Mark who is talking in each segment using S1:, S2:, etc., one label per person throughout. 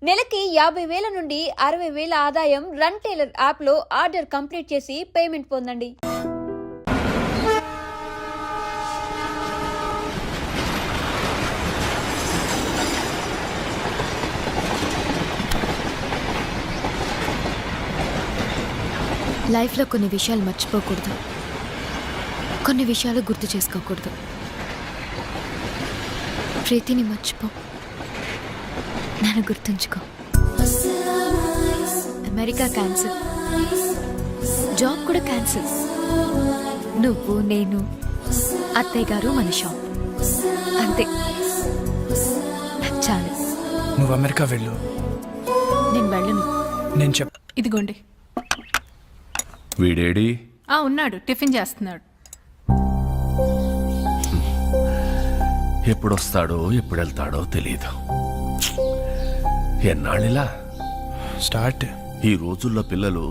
S1: నెలకి 50,000 నుండి 60,000 ఆదాయం రన్ టైలర్ యాప్లో ఆర్డర్ కంప్లీట్ చేసి పేమెంట్ పొందండి.
S2: లైఫ్లో కొన్ని విషయాలు మర్చిపోకూడదు, కొన్ని విషయాలు గుర్తు చేసుకోకూడదు. ప్రీతిని మర్చిపో, నన్ను గుర్తుంచుకో. అమెరికా క్యాన్సిల్, జాబ్ కూడా క్యాన్సిల్. నువ్వు, నేను, అత్తయ్య గారు, మన షాప్, అంతే. చాలు.
S3: నువ్వు అమెరికా వెళ్ళు.
S2: నేను వెళ్ళను.
S3: నేను
S4: ఇదిగోండి.
S5: వీడేడి?
S4: ఉన్నాడు, టిఫిన్ చేస్తున్నాడు.
S5: ఎప్పుడొస్తాడో ఎప్పుడు వెళ్తాడో తెలియదు. ఎన్నాళ్ళిలా
S3: స్టార్ట్.
S5: ఈ రోజుల్లో పిల్లలు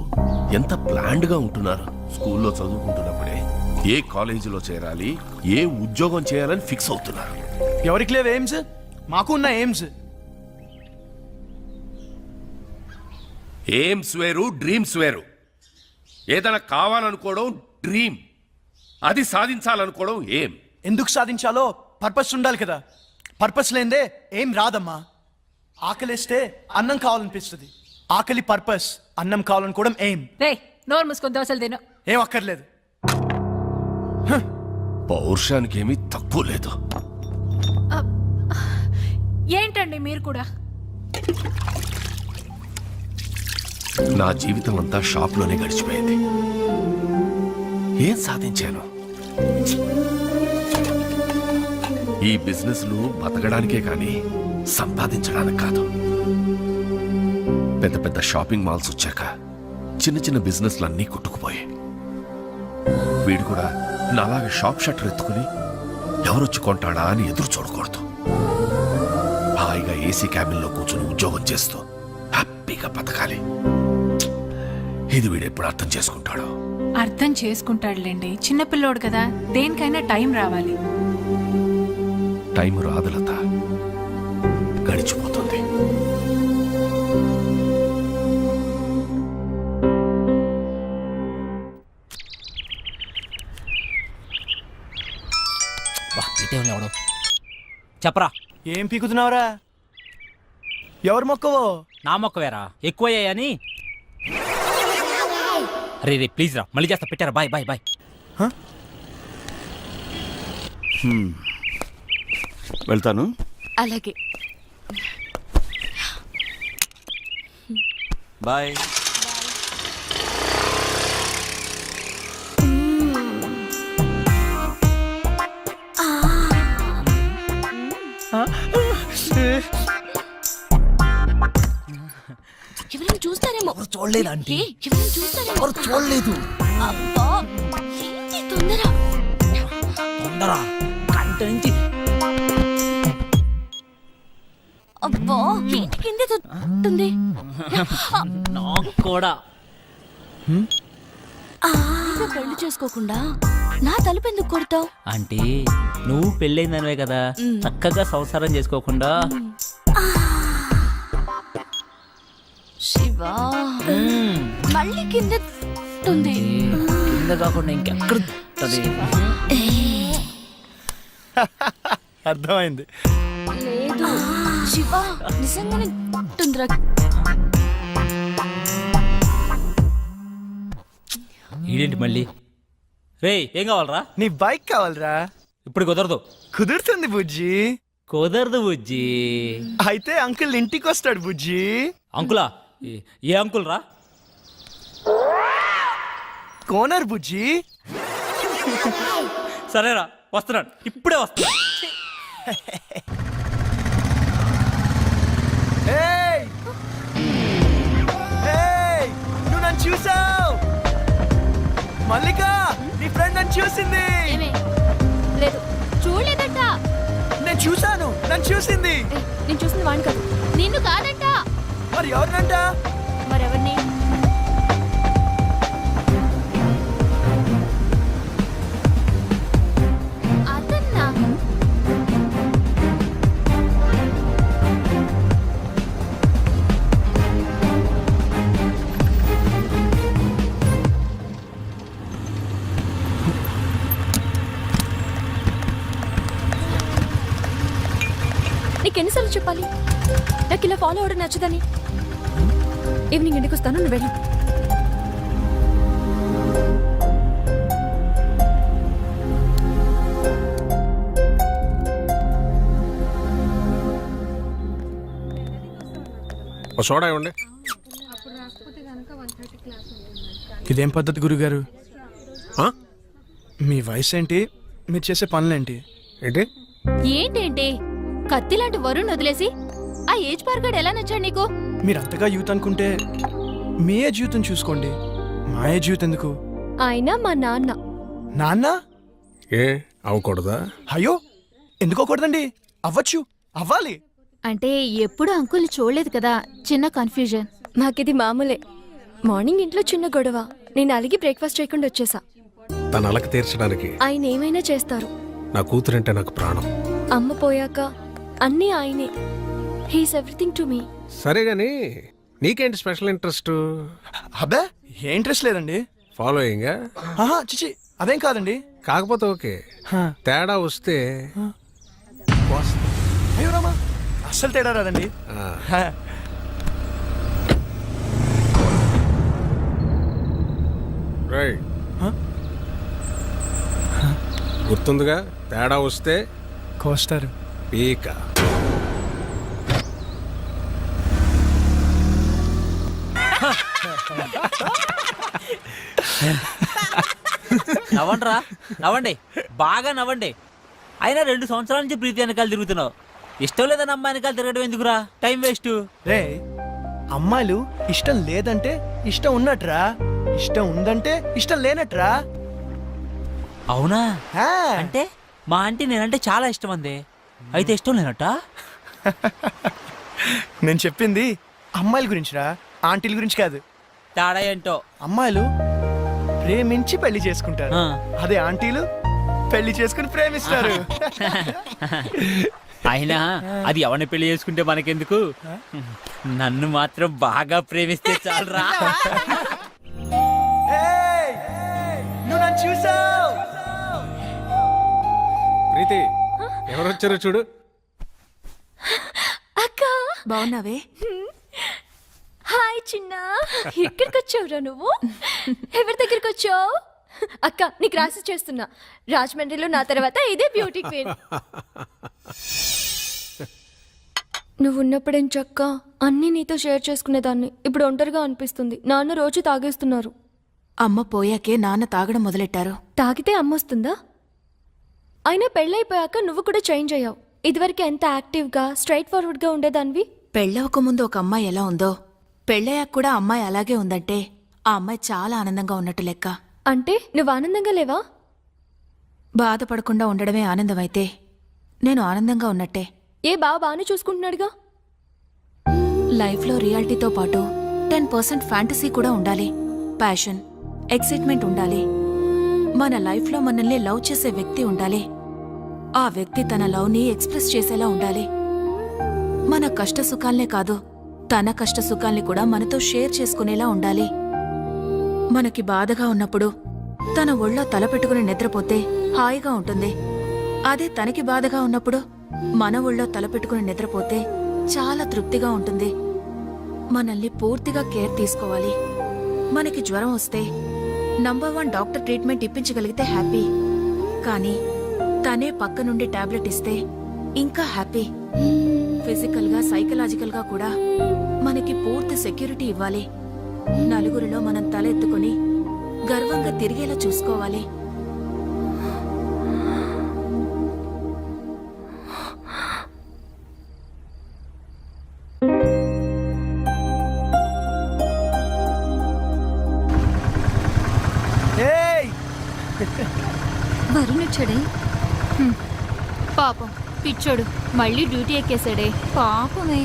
S5: ఎంత ప్లాన్డ్గా ఉంటున్నారు. స్కూల్లో చదువుకుంటున్నప్పుడే ఏ కాలేజీలో చేరాలి, ఏ ఉద్యోగం చేయాలని ఫిక్స్ అవుతున్నారు.
S3: ఎవరికి లేవు ఎయిమ్స్? మాకు ఉన్న ఎయిమ్స్.
S5: ఎయిమ్స్ వేరు, డ్రీమ్స్ వేరు. ఏదైనా కావాలనుకోవడం డ్రీమ్, అది సాధించాలనుకోవడం ఏం.
S3: ఎందుకు సాధించాలో పర్పస్ ఉండాలి కదా. పర్పస్ లేదే ఏం రాదమ్మా. ఆకలిస్తే అన్నం కావాలనిపిస్తుంది. ఆకలి పర్పస్, అన్నం కావాలనుకోవడం ఎయిమ్.
S4: రే, నోరు మూసుకొని దోశలు తిను.
S3: ఏం అక్కర్లేదు.
S5: పౌరుషానికి ఏమీ తక్కువ లేదు.
S4: ఏంటండి మీరు కూడా?
S5: నా జీవితం అంతా షాప్లోనే గడిచిపోయింది. ఏం సాధించాను? ఈ బిజినెస్లు బతకడానికే కానీ సంపాదించడానికి కాదు. పెద్ద పెద్ద షాపింగ్ మాల్స్ వచ్చాక చిన్న చిన్న బిజినెస్లు అన్నీ కొట్టుకుపోయాయి. వీడు కూడా నాలాగా షాప్ షట్టర్ ఎత్తుకుని ఎవరొచ్చి కొంటాడా అని ఎదురు చూడకూడదు. హాయిగా ఏసీ క్యాబిన్లో కూర్చుని ఉద్యోగం చేస్తూ హ్యాపీగా బతకాలి. ఇది వీడు ఎప్పుడు అర్థం చేసుకుంటాడో.
S4: అర్థం చేసుకుంటాడులేండి, చిన్నపిల్లోడు కదా. దేనికైనా టైం రావాలి.
S5: టైం రాదు లత, గడిచిపోతుంది.
S6: చెప్పరా,
S3: ఏం పీకుతున్నావురా? ఎవరు మొక్కవో?
S6: నా మొక్కవేరా, ఎక్కువయ్యాయని. అరే రే, ప్లీజ్ రా, మళ్ళీ చేస్తా. పెట్టారా? Bye bye bye.
S5: వెళ్తాను.
S2: అలాగే.
S5: బాయ్.
S2: ఎవరైనా చూస్తారేమో.
S6: చూడలేదు ఆంటీ,
S2: ఎవరైనా చూస్తారేమో.
S6: చూడలేదు.
S2: అబ్బా, ఏంటి తొందర?
S6: తొందర కంట నుంచి.
S2: అబ్బా, ఏంటి కింద తొంటుంది?
S6: నాకు కూడా.
S2: పెళ్లి చేసుకోకుండా నా తలుపు ఎందుకు కొడతావు?
S6: ఆంటీ, నువ్వు పెళ్ళైందనివే కదా, చక్కగా సంసారం చేసుకోకుండా.
S2: శివా, మళ్ళీ కింద ఉంది.
S6: కింద కాకుండా ఇంకెక్కడ?
S3: అర్థమైంది.
S2: లేదు శివా, నిజంగానే ఉంటుందిరా.
S6: ఇదేంటి మళ్ళీ? రే, ఏం కావాలరా?
S3: నీ బైక్ కావాలరా?
S6: ఇప్పుడు కుదరదు.
S3: కుదురుతుంది బుజ్జి.
S6: కుదరదు బుజ్జి.
S3: అయితే అంకుల్ ఇంటికి వస్తాడు బుజ్జి.
S6: అంకులా? ఏ అంకుల్ రా?
S3: కోనర్ బుజ్జి.
S6: సరేరా, వస్తున్నాడు, ఇప్పుడే వస్తున్నాడు.
S3: ఏయ్! ఏయ్! నువ్వు నన్ను చూసావు? మల్లిక, నీ ఫ్రెండ్ నన్ను చూసింది.
S2: లేదు, చూడలేదట.
S3: నేను చూసాను, నన్ను చూసింది.
S2: నేను చూసింది వాడిని కాదు, నిన్ను కాదట.
S3: మరి ఎవరినంట?
S2: మరెవరిని? అతన్నా?
S7: నీకు ఎన్నిసార్లు చెప్పాలి నాకు ఇలా ఫాలో అవడం నచ్చదని? ఈవినింగ్ ఇంటికి వస్తాను, నువ్వు వెళ్ళు.
S8: ఓ సోడా ఇవ్వండి.
S3: ఇదేం పద్ధతి గురుగారు?
S8: ఆ?
S3: మీ వయసు ఏంటి, మీరు చేసే పనులేంటి?
S8: ఏంటి
S2: ఏంటేంటి కత్తి లాంటి వరుణ్ వదిలేసి ఆ ఏజ్ పార్గాడు ఎలా నచ్చాడు నీకు?
S3: మీరు అంతగా యూత్ అనుకుంటే మీ ఏజ్ యూత్ చూసుకోండి, మా ఏజ్ యూత్ ఎందుకు?
S7: ఆయన మా నాన్న.
S3: నాన్న?
S8: ఏ అవ్వకూడదా?
S3: అయ్యో ఎందుకోకూడదండి, అవ్వచ్చు, అవ్వాలి.
S2: అంటే ఎప్పుడు అంకుల్ని చూడలేదు కదా, చిన్న కన్ఫ్యూజన్.
S7: మాకిది మామూలే. మార్నింగ్ ఇంట్లో చిన్న గొడవ, నేను అలిగి బ్రేక్ఫాస్ట్ చేయకుండా వచ్చేసా.
S8: తన అలక తీర్చడానికి
S7: ఆయన ఏమైనా చేస్తారు.
S8: నా కూతురంటే నాకు ప్రాణం.
S7: అమ్మ పోయాక అన్నీ ఆయనే. He's everything to me.
S8: సరే గాని నీకేంటి స్పెషల్ ఇంట్రెస్ట్?
S3: అబ్బే ఏ ఇంట్రెస్ట్ లేదండి.
S8: ఫాలోయింగ్?
S3: ఆహా చిచి అదేం కాదండి.
S8: కాకపోతే ఓకే,
S3: హా.
S8: తేడా వస్తే
S3: అయ్యో రామా, అస్సలు తేడా రాదండి.
S8: ఆ,
S3: హా.
S8: రైట్.
S3: హా?
S8: గుర్తుందిగా, తేడా వస్తే
S3: కోస్తారు.
S8: పీక.
S6: నవ్వండిరా, నవ్వండి, బాగా నవ్వండి. అయినా 2 సంవత్సరాల నుంచి ప్రీతి వెనకాల తిరుగుతున్నావు. ఇష్టం లేదని అమ్మాయి వెనకాల తిరగడం ఎందుకురా, టైం వేస్ట్.
S3: రే అమ్మాయిలు ఇష్టం లేదంటే ఇష్టం ఉన్నట్రా, ఇష్టం ఉందంటే ఇష్టం లేనట్రా.
S6: అవునా?
S3: హా.
S6: అంటే మా ఆంటీ నేనంటే చాలా ఇష్టం అంది, అయితే ఇష్టం లేనట్ట?
S3: నేను చెప్పింది అమ్మాయిల గురించిరా, ఆంటీల గురించి కాదు.
S6: తేడా ఏంటో.
S3: అమ్మాయిలు ప్రేమించి పెళ్లి చేసుకుంటారు,
S6: ఆ.
S3: అదే ఆంటీలు పెళ్లి చేసుకుని ప్రేమిస్తారు.
S6: అయినా అది ఎవరిని పెళ్లి చేసుకుంటే మనకెందుకు, నన్ను మాత్రం బాగా ప్రేమిస్తే చాలరా.
S3: ఏయ్, నువ్వు నన్ను చూసావ్?
S8: ప్రీతి ఎవరు వచ్చారో చూడు.
S7: అక్క
S2: బాగున్నావే?
S7: హాయ్ చిన్న, ఎక్కడికి వచ్చావురా నువ్వు? ఎవరి దగ్గరికి వచ్చావు? అక్క నీకు రాసి చేస్తున్నా, రాజమండ్రిలో నా తర్వాత ఇదే బ్యూటీ క్వీన్. నువ్వు ఉన్నప్పుడేం చక్క అన్నీ నీతో షేర్ చేసుకునేదాన్ని. ఇప్పుడు ఒంటరిగా అనిపిస్తుంది. నాన్న రోజు తాగేస్తున్నారు.
S2: అమ్మ పోయాకే నాన్న తాగడం మొదలెట్టారు.
S7: తాగితే అమ్మొస్తుందా? అయినా పెళ్ళైపోయాక నువ్వు కూడా చేంజ్ అయ్యావు. ఇదివరకు ఎంత యాక్టివ్గా స్ట్రైట్ ఫార్వర్డ్గా ఉండేదానివి.
S2: పెళ్ళవక ముందు ఒక అమ్మాయి ఎలా ఉందో, పెళ్ళయ్యాక కూడా అమ్మాయి అలాగే ఉందంటే ఆ అమ్మాయి చాలా ఆనందంగా ఉన్నట్టు లెక్క.
S7: అంటే నువ్వు ఆనందంగా లేవా?
S2: బాధపడకుండా ఉండడమే ఆనందమైతే నేను ఆనందంగా ఉన్నట్టే.
S7: ఏ బాగానే చూసుకుంటున్నాడుగా.
S2: లైఫ్లో రియాలిటీతో పాటు 10% ఫ్యాంటసీ కూడా ఉండాలి. ప్యాషన్, ఎక్సైట్మెంట్ ఉండాలి. మన లైఫ్లో మనల్ని లవ్ చేసే వ్యక్తి ఉండాలి. ఆ వ్యక్తి తన లవ్ని ఎక్స్ప్రెస్ చేసేలా ఉండాలి. మన కష్ట సుఖాల్నే కాదు, తన కష్ట సుఖాల్ని కూడా మనతో షేర్ చేసుకునేలా ఉండాలి. మనకి బాధగా ఉన్నప్పుడు తన ఒళ్ళో తలపెట్టుకుని నిద్రపోతే హాయిగా ఉంటుంది. అదే తనకి బాధగా ఉన్నప్పుడు మన ఒళ్ళో తలపెట్టుకుని నిద్రపోతే చాలా తృప్తిగా ఉంటుంది. మనల్ని పూర్తిగా కేర్ తీసుకోవాలి. మనకి జ్వరం వస్తే నంబర్ 1 డాక్టర్ ట్రీట్మెంట్ ఇప్పించగలిగితే హ్యాపీ. కానీ తనే పక్క నుండి టాబ్లెట్ ఇస్తే ఇంకా హ్యాపీ. ఫిజికల్గా సైకలాజికల్గా కూడా మనకి పూర్తి సెక్యూరిటీ ఇవ్వాలి. నలుగురిలో మనం తల ఎత్తుకుని గర్వంగా తిరిగేలా చూసుకోవాలి.
S3: ఏయ్
S7: వరుణ్ వచ్చాడే.
S2: పాపం పిచ్చోడు మళ్ళీ డ్యూటీ ఎక్కేశాడే. పాపమే.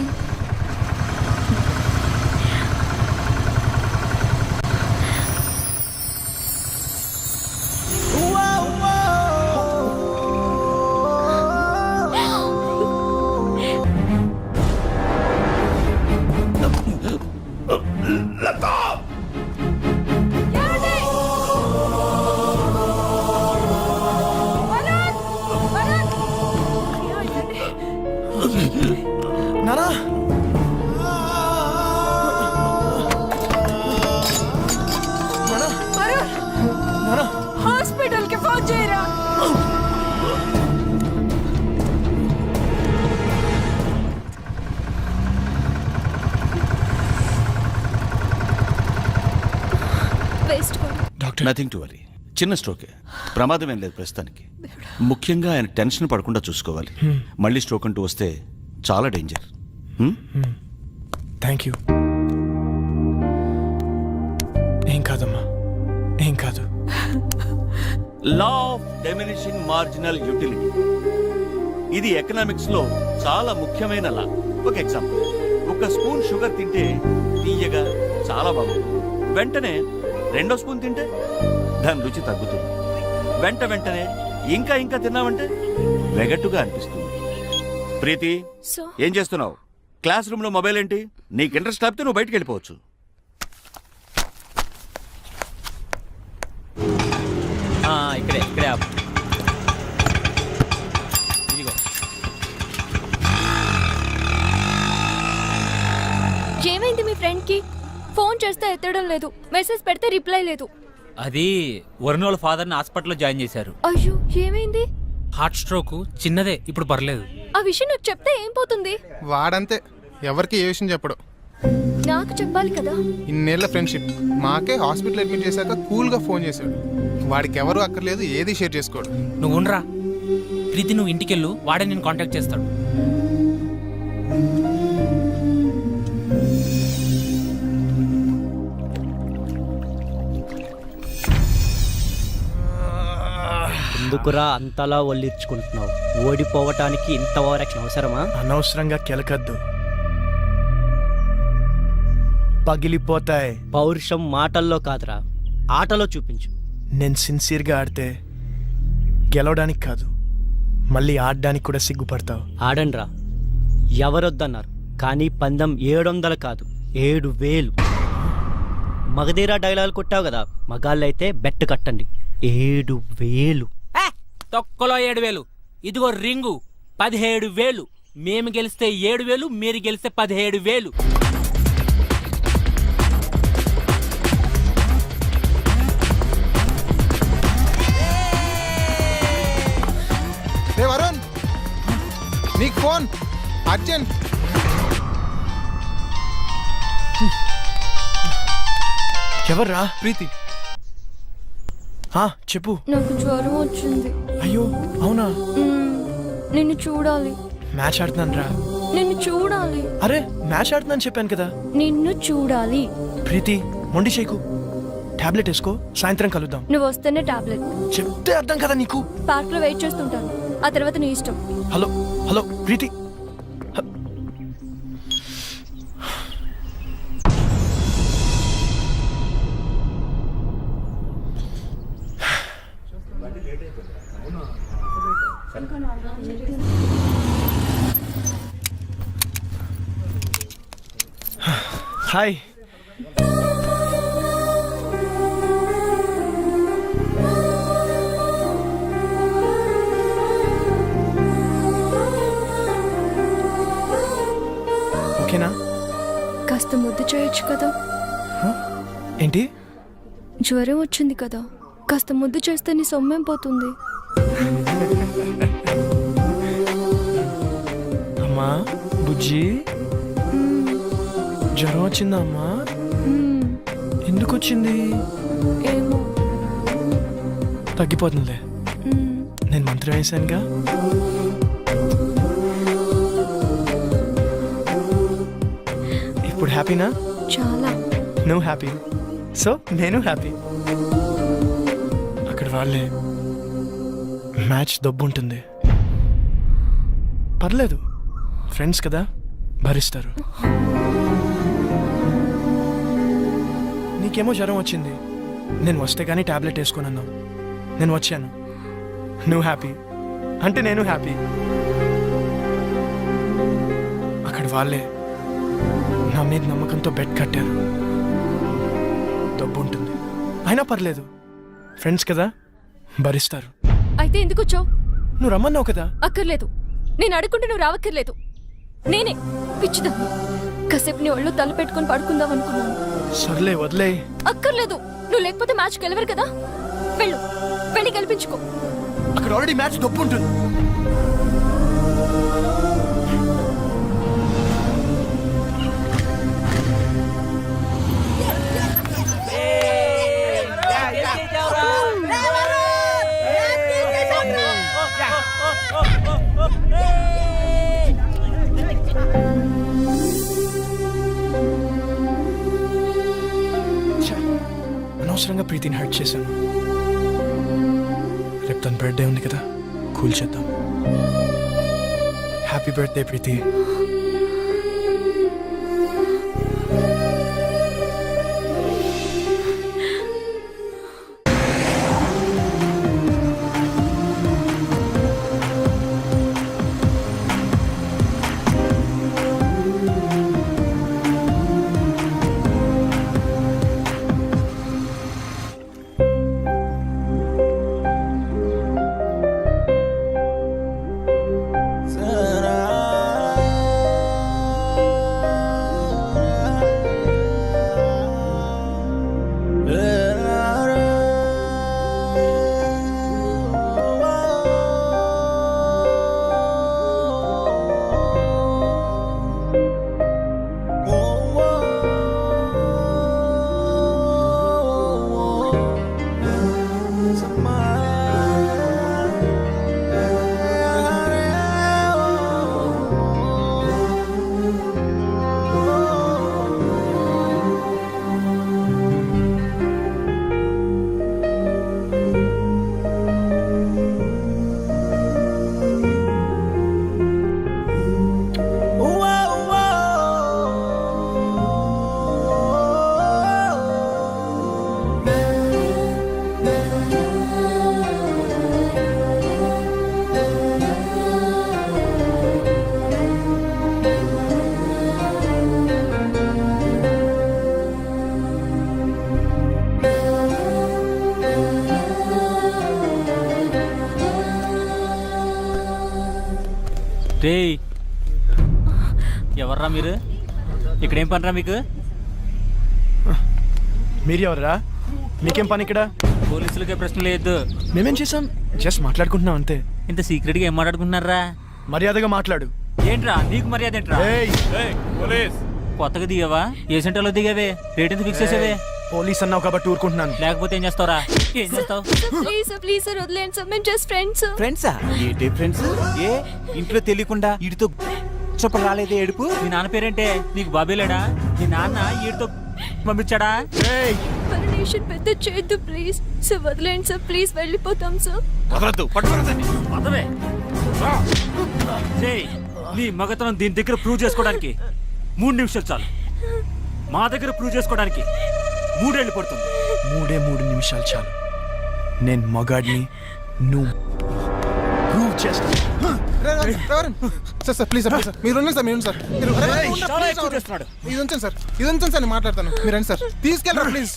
S9: నథింగ్ టు వరీ, చిన్న స్ట్రోకే, ప్రమాదం ఏం లేదు ప్రస్తుతానికి. ముఖ్యంగా ఆయన టెన్షన్ పడకుండా చూసుకోవాలి. మళ్ళీ స్ట్రోక్ అంటూ వస్తే చాలా డేంజర్.
S3: Thank you. ఏం కాదమ్మా, ఏం కాదు.
S9: Law of diminishing marginal utility, ఇది ఎకనామిక్స్ లో చాలా ముఖ్యమైన లా. ఒక ఎగ్జాంపుల్, ఒక స్పూన్ షుగర్ తింటే తీయగా చాలా బాగుంది. వెంటనే 2వ స్పూన్ తింటే దాని రుచి తగ్గుతుంది. వెంటనే ఇంకా ఇంకా తిన్నావంటే వెగట్టుగా అనిపిస్తుంది. ప్రీతి,
S7: సో
S9: ఏం చేస్తున్నావు? క్లాస్ రూమ్ లో మొబైల్ ఏంటి? నీకు ఇంట్రెస్ట్ లేకపోతే నువ్వు బయటికి వెళ్ళిపోవచ్చు.
S6: ఇక్కడే ఆపు. ఇదిగో.
S7: ఏమైంది మీ ఫ్రెండ్ కి? ఫోన్ చేస్తే ఎత్తడం లేదు, మెసేజ్ పెడితే రిప్లై లేదు.
S6: అది వరుణ్ వాళ్ళ ఫాదర్ని హాస్పిటల్లో జాయిన్ చేశారు.
S7: అయ్యో, ఏమైంది?
S8: హార్ట్ స్ట్రోక్ చిన్నదే, ఇప్పుడు పర్లేదు.
S7: ఆ విషయం నాకు చెప్తే ఏం పోతుంది?
S10: వాడంతే, ఎవరికి ఏ విషయం చెప్పడు.
S7: నాకు చెప్పాలి కదా.
S10: ఇన్నేళ్ల ఫ్రెండ్షిప్, మాకే హాస్పిటల్ అడ్మిట్ చేశాక కూల్గా ఫోన్ చేశాడు. వాడికి ఎవరు అక్కర్లేదు, ఏది షేర్ చేసుకోడు.
S8: నువ్వు ఉండరా ప్రీతి, నువ్వు ఇంటికెళ్ళు, వాడే నేను కాంటాక్ట్ చేస్తాడు.
S11: ఎందుకురా అంతలా ఒళ్ళిర్చుకుంటున్నావు? ఓడిపోవటానికి ఇంత ఓవరాక్షన్ అవసరమా?
S3: అనవసరంగా కెలకద్దు, పగిలిపోతాయి.
S11: పౌరుషం మాటల్లో కాదురా, ఆటలో చూపించు.
S3: నేను సిన్సియర్గా ఆడితే గెలవడానికి కాదు, మళ్ళీ ఆడడానికి కూడా సిగ్గుపడతావు.
S11: ఆడండ్రా, ఎవరొద్దన్నారు, కానీ పందెం 700 కాదు 7000. మగధీరా డైలాగ్ కొట్టావు కదా, మగాళ్ళైతే బెట్ కట్టండి 7000.
S6: తొక్కలో 7,000. ఇదిగో రింగు 17,000. మేము గెలిస్తే 7,000, మీరు గెలిస్తే 17,000.
S10: రే వరుణ్, నీకు ఫోన్ అర్జెంట్.
S3: ఎవర్రా? ప్రీతి. చెప్పు.
S7: నాకు జ్వరం వచ్చింది.
S3: అయ్యో అవునా?
S7: నిన్ను చూడాలి.
S3: మ్యాచ్ ఆడుతున్నాను రా.
S7: నిన్ను చూడాలి.
S3: అరే మ్యాచ్ ఆడుతున్నాను చెప్పాను కదా.
S7: నిన్ను చూడాలి.
S3: ప్రీతి, మొండి చేయకు. టాబ్లెట్ వేసుకో, సాయంత్రం కలుద్దాం.
S7: నువ్వు వస్తేనే టాబ్లెట్.
S3: చెప్తే అర్థం కదా నీకు.
S7: పార్క్ లో వెయిట్ చేస్తుంటాను, ఆ తర్వాత నీ ఇష్టం.
S3: హలో హలో ప్రీతి. హాయ్. ఓకేనా?
S7: కాస్త ముద్దు చేయొచ్చు కదా.
S3: ఏంటి?
S7: జ్వరం వచ్చింది కదా, కాస్త ముద్దు చేస్తే నీ సొమ్మేం పోతుంది.
S3: అమ్మా బుజ్జి, జ్వరం వచ్చిందా అమ్మా? ఎందుకు వచ్చింది?
S7: ఏమో.
S3: తగ్గిపోతుందిలే, నేను మంత్రం వేసానుగా. ఇప్పుడు హ్యాపీనా?
S7: చాలా.
S3: నువ్వు హ్యాపీ, సో నేను హ్యాపీ. అక్కడ వాళ్ళే మ్యాచ్ దబ్బు ఉంటుంది, పర్లేదు, ఫ్రెండ్స్ కదా, భరిస్తారు. నీకేమో జ్వరం వచ్చింది, నేను వస్తే కానీ టాబ్లెట్ వేసుకున్నాను. నేను వచ్చాను, నువ్వు హ్యాపీ అంటే నేను హ్యాపీ. అక్కడ వాళ్ళే నా మీద నమ్మకంతో బెట్ కట్టారు. డబ్బు ఉంటుంది, అయినా పర్లేదు, ఫ్రెండ్స్ కదా, భరిస్తారు.
S7: అయితే ఎందుకు వచ్చావు?
S3: నువ్వు రమ్మన్నావు కదా.
S7: అక్కర్లేదు, నేను అడుగుంటే నువ్వు రావక్కర్లేదు. నేనే పిచ్చిదా కాసేపు నీ ఒళ్ళు తల పెట్టుకొని పడుకుందాం అనుకున్నాను.
S3: సర్లే వదిలే.
S7: అక్కర్లేదు, నువ్వు లేకపోతే మ్యాచ్ గెలవరు కదా. వెళ్ళు, వెళ్ళి గెలిపించుకో.
S3: అక్కడ ఆల్రెడీ మ్యాచ్ డబ్బు ఉంటుంది. అనవసరంగా ప్రీతిని హర్ట్ చేశాను. రేపు తన బర్త్డే ఉంది కదా, కూల్ చేద్దాం. హ్యాపీ బర్త్డే ప్రీతి.
S6: రే ఎవర్రా మీరు? ఇక్కడేం పనిరా మీకు?
S3: మీరు ఎవరా? మీకేం పని ఇక్కడ?
S6: పోలీసులకే ప్రశ్న లేదు.
S3: మేమేం చేసాం? జస్ట్ మాట్లాడుకుంటున్నాం అంతే.
S6: ఇంత సీక్రెట్గా ఏం మాట్లాడుకుంటున్నారా?
S3: మర్యాదగా మాట్లాడు.
S6: ఏంట్రా నీకు మర్యాద ఏంట్రా? కొత్తగా దిగావా? ఏ సెంటర్లో దిగావే? రేట్ ఎంత ఫిక్స్ చేసావే?
S3: పోలీస్ అన్నావు కాబట్టి ఊరుకుంటున్నాను.
S6: లేకపోతే ఏం చేస్తావురా? ఏం చేస్తావు?
S7: ప్లీజ్ సార్ వదిలేండి సార్, మేము జస్ట్ ఫ్రెండ్స్.
S12: ఫ్రెండ్సా? ఏంటి ఫ్రెండ్స్? ఏ ఇంట్లో తెలియకుండా వీడితో చెప్పలు రాలేదే ఏడుపు?
S6: మీ నాన్న పేరేంటే? నీకు బాబేలేడా? మీ నాన్న ఈడితో పంపించాడా?
S7: పర్మిషన్ పెద్ద చేయొద్దు ప్లీజ్ సార్, వదిలేండి సార్ ప్లీజ్, వెళ్ళిపోతాం సార్.
S9: వదలద్దు, పట్టుకోరదండి.
S6: పదవే నీ మగతనం దీని దగ్గర ప్రూవ్ చేసుకోవడానికి 3 నిమిషాలు చాలు. మా దగ్గర ప్రూవ్ చేసుకోవడానికి 3 ఏళ్ళు పడుతుంది.
S3: 3 నిమిషాలు చాలు. నేను మగాడిని, నువ్వు ప్రూవ్ చేస్తా.
S10: సార్ ప్లీజ్ సార్, మీరు ఉండండి సార్, మీరు ఉండండి సార్, మీరు ఇది ఉంచండి సార్, ఇది ఉంచండి సార్, నేను మాట్లాడతాను. మీరు రండి సార్, తీసుకెళ్ళరా ప్లీజ్,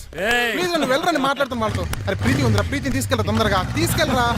S10: ప్లీజ్ నన్ను వెళ్ళరండి, మాట్లాడతాను వాళ్ళతో. అరే ప్రీతి ఉందిరా, ప్రీతిని తీసుకెళ్ళరా, తొందరగా తీసుకెళ్ళరా.